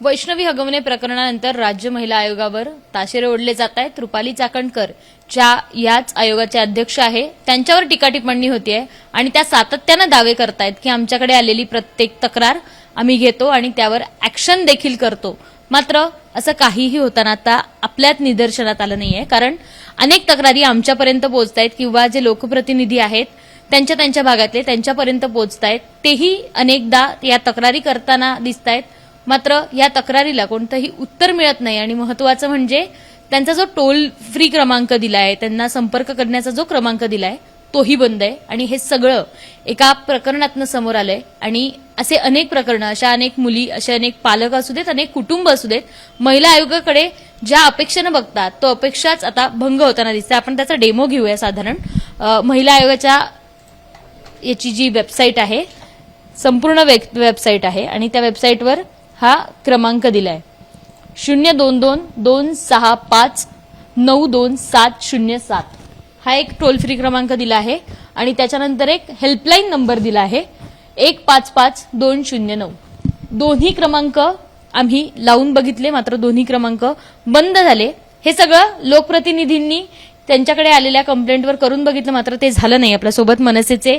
वैष्णवी हगवणे प्रकरणानंतर राज्य महिला आयोगावर ताशेरे ओढले जात आहेत. रुपाली चाकणकर ज्या याच आयोगाचे अध्यक्ष आहे त्यांच्यावर टीकाटिप्पणी होतीये आणि त्या सातत्यानं दावे करतायत की आमच्याकडे आलेली प्रत्येक तक्रार आम्ही घेतो आणि त्यावर ऍक्शन देखील करतो. मात्र असं काहीही होताना आता आपल्यात निदर्शनात आलं नाहीये, कारण अनेक तक्रारी आमच्यापर्यंत पोहोचतायत किंवा जे लोकप्रतिनिधी आहेत त्यांच्या भागातले त्यांच्यापर्यंत पोहोचतायत, तेही अनेकदा या तक्रारी करताना दिसतायत. मात्र या तक्रारीला कोणतंही उत्तर मिळत नाही आणि महत्वाचं म्हणजे त्यांचा जो टोल फ्री क्रमांक दिलाय, त्यांना संपर्क करण्याचा जो क्रमांक दिलाय तोही बंद आहे. आणि हे सगळं एका प्रकरणातनं समोर आलंय आणि असे अनेक प्रकरणं, अशा अनेक मुली, असे अनेक पालक असू देत, अनेक कुटुंब असू देत, महिला आयोगाकडे ज्या अपेक्षेनं बघतात तो अपेक्षाच आता भंग होताना दिसते. आपण त्याचा डेमो घेऊया. साधारण महिला आयोगाच्या याची जी वेबसाईट आहे, संपूर्ण वेबसाईट आहे आणि त्या वेबसाईटवर हा क्रमांक दिलाय 02226592707. हा एक टोल फ्री क्रमांक दिला आहे आणि त्याच्यानंतर एक हेल्पलाईन नंबर दिला आहे 155209. दोन्ही क्रमांक आम्ही लावून बघितले, मात्र दोन्ही क्रमांक बंद झाले. हे सगळं लोकप्रतिनिधींनी त्यांच्याकडे आलेल्या कंप्लेंटवर करून बघितलं, मात्र ते झालं नाही. आपल्यासोबत मनसेचे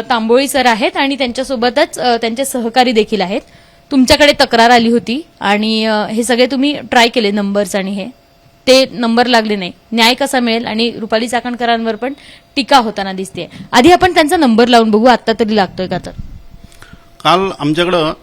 तांबोळी सर आहेत आणि त्यांच्यासोबतच त्यांचे सहकारी देखील आहेत. तुमच्याकडे तक्रार आली होती आणि हे सगळे तुम्ही ट्राय केले नंबर्स आणि ते नंबर लागले नाही. न्याय कसा मिळेल? आणि रुपाली चाकणकरांवर पण टीका होताना दिसते. आधी आपण त्यांचा नंबर लावून बघू, आता तरी लागतोय का. तर काल आमच्याकडं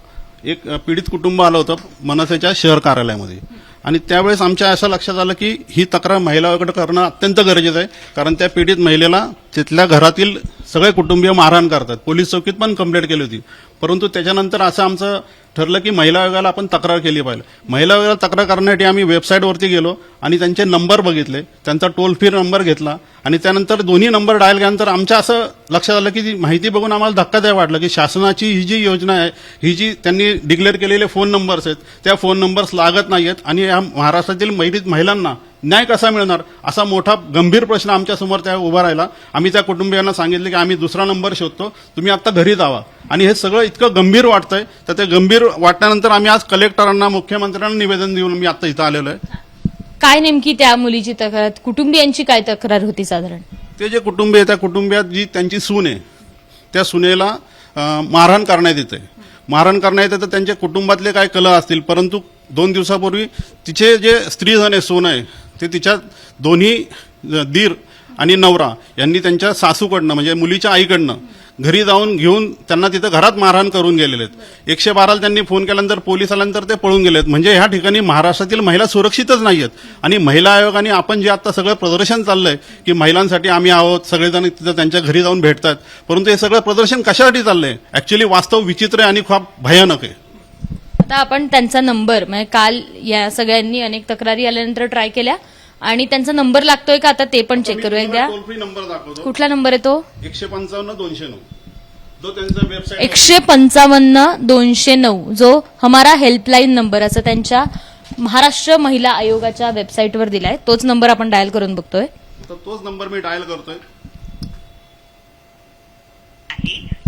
एक पीडित कुटुंब आलं होतं मनसेच्या शहर कार्यालयामध्ये आणि त्यावेळेस आमच्या असं लक्षात आलं की ही तक्रार महिला आयोगाकडे करणं अत्यंत गरजेचं आहे, कारण त्या पीडित महिलेला तिथल्या घरातील सगळे कुटुंबीय मारहाण करतात. पोलीस चौकीत पण कंप्लेंट केली होती, परंतु त्याच्यानंतर असं आमचं ठरलं की महिला आयोगाला आपण तक्रार केली पाहिजे. महिला आयोगाला तक्रार करण्यासाठी आम्ही वेबसाईटवरती गेलो आणि त्यांचे नंबर बघितले, त्यांचा टोल फ्री नंबर घेतला आणि त्यानंतर दोन्ही नंबर डायल केल्यानंतर आमच्या असं लक्षात आलं की ती माहिती बघून आम्हाला धक्कादायक वाटलं की शासनाची ही जी योजना आहे, ही जी त्यांनी डिक्लेअर केलेले फोन नंबर्स आहेत, त्या फोन नंबर्स लागत नाहीयेत आणि या महाराष्ट्रातील महिलांना न्याय कसा मिळणार, असा मोठा गंभीर प्रश्न आमच्या समोर त्या उभा राहिला. आम्ही त्या कुटुंबियांना सांगितलं की आम्ही दुसरा नंबर शोधतो, तुम्ही आता घरी जावा. आणि हे सगळं इतकं गंभीर वाटतंय, तर ते गंभीर वाटल्यानंतर आम्ही आज कलेक्टरांना, मुख्यमंत्र्यांना निवेदन देऊन मी आता इथं आलेलो आहे. काय नेमकी त्या मुलीची तक्रार, कुटुंबियांची काय तक्रार होती? साधारण ते जे कुटुंबीय आहे, त्या कुटुंबियात जी त्यांची सून आहे, त्या सुनेला मारहाण करण्यात येते. मारहाण करण्यात येते तर त्यांच्या कुटुंबातले काय कलह असतील, परंतु 2 दिवसापूर्वी तिचे जे स्त्रीधन आहे, सोनं आहे, ते तिच्या दोन्ही दीर आणि नवरा यांनी त्यांच्या सासूकडनं म्हणजे मुलीच्या आईकडनं घरी जाऊन घेऊन त्यांना तिथं घरात मारहाण करून गेलेले आहेत. 112ला त्यांनी फोन केल्यानंतर पोलीस आल्यानंतर ते पळून गेलेत. म्हणजे ह्या ठिकाणी महाराष्ट्रातील महिला सुरक्षितच नाहीयेत. आणि महिला आयोगाने आपण जे आता सगळं प्रदर्शन चाललंय की महिलांसाठी आम्ही आहोत, सगळेजण तिथं त्यांच्या घरी जाऊन भेटतात, परंतु हे सगळं प्रदर्शन कशासाठी चाललंय? ऍक्च्युअली वास्तव विचित्र आहे आणि खूप भयानक आहे. आता आपण त्यांचा नंबर, म्हणजे काल या सगळ्यांनी अनेक तक्रारी आल्यानंतर ट्राय केल्या आणि त्यांचा नंबर लागतोय का आता ते पण चेक करूया. एकदा टोल फ्री नंबर दाखवतो. कुठला नंबर आहे तो? 155-209, जो त्यांचा वेबसाईट 155-209, जो हमारा हेल्पलाईन नंबर असं त्यांच्या महाराष्ट्र महिला आयोगाच्या वेबसाईटवर दिलाय. तोच नंबर आपण डायल करून बघतोय. तर तोच नंबर मी डायल करतोय.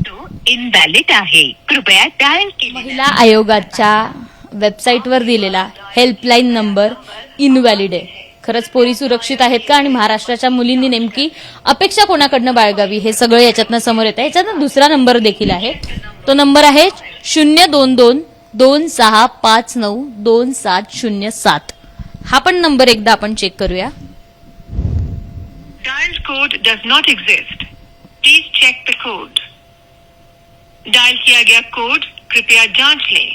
तो इनव्हॅलिड आहे, कृपया डायल केलेला महिला आयोगाच्या वेबसाईटवर दिलेला हेल्पलाईन नंबर इनव्हॅलिड आहे. खरंच पोरी सुरक्षित आहेत का आणि महाराष्ट्राच्या मुलींनी नेमकी अपेक्षा कोणाकडनं बाळगावी हे सगळं याच्यातनं समोर येतं. याच्यातनं दुसरा नंबर देखील आहे. तो नंबर आहे 02226592707. हा पण नंबर एकदा आपण चेक करूया. Dial code does not exist, please check the code. Dial किया गया कोड कृपया जांच लें.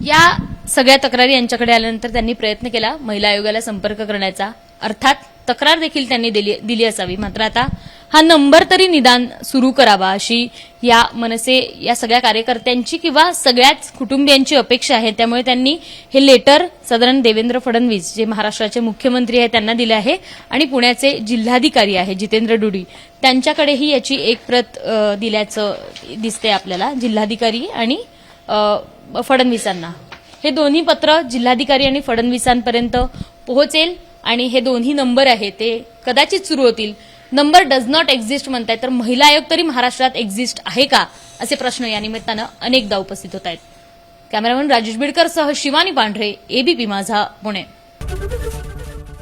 या सगळ्या तक्रारी यांच्याकडे आल्यानंतर त्यांनी प्रयत्न केला महिला आयोगाला संपर्क करण्याचा, अर्थात तक्रार देखील त्यांनी दिली असावी. मात्र आता हा नंबर तरी निदान सुरू करावा अशी या मनसे या सगळ्या कार्यकर्त्यांची किंवा सगळ्याच कुटुंबियांची अपेक्षा आहे. त्यामुळे त्यांनी हे लेटर साधारण देवेंद्र फडणवीस जे महाराष्ट्राचे मुख्यमंत्री आहेत त्यांना दिले आहे आणि पुण्याचे जिल्हाधिकारी आहे जितेंद्र डुडी त्यांच्याकडेही याची एक प्रत दिल्याचं दिसते आपल्याला. जिल्हाधिकारी आणि फडणवीसांना हे दोन्ही पत्र जिल्हाधिकारी आणि फडणवीसांपर्यंत पोहोचेल आणि हे दोन्ही नंबर आहे ते कदाचित सुरू होतील. नंबर डज नॉट एक्झिस्ट म्हणताय, तर महिला आयोग तरी महाराष्ट्रात एक्झिस्ट आहे का असे प्रश्न या निमित्तानं अनेकदा उपस्थित होत आहेत. कॅमेरामन राजेश बिडकर सह शिवानी पांढरे, एबीपी माझा, पुणे.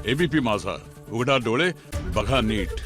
एबीपी माझा, उघडा डोळे बघा नीट.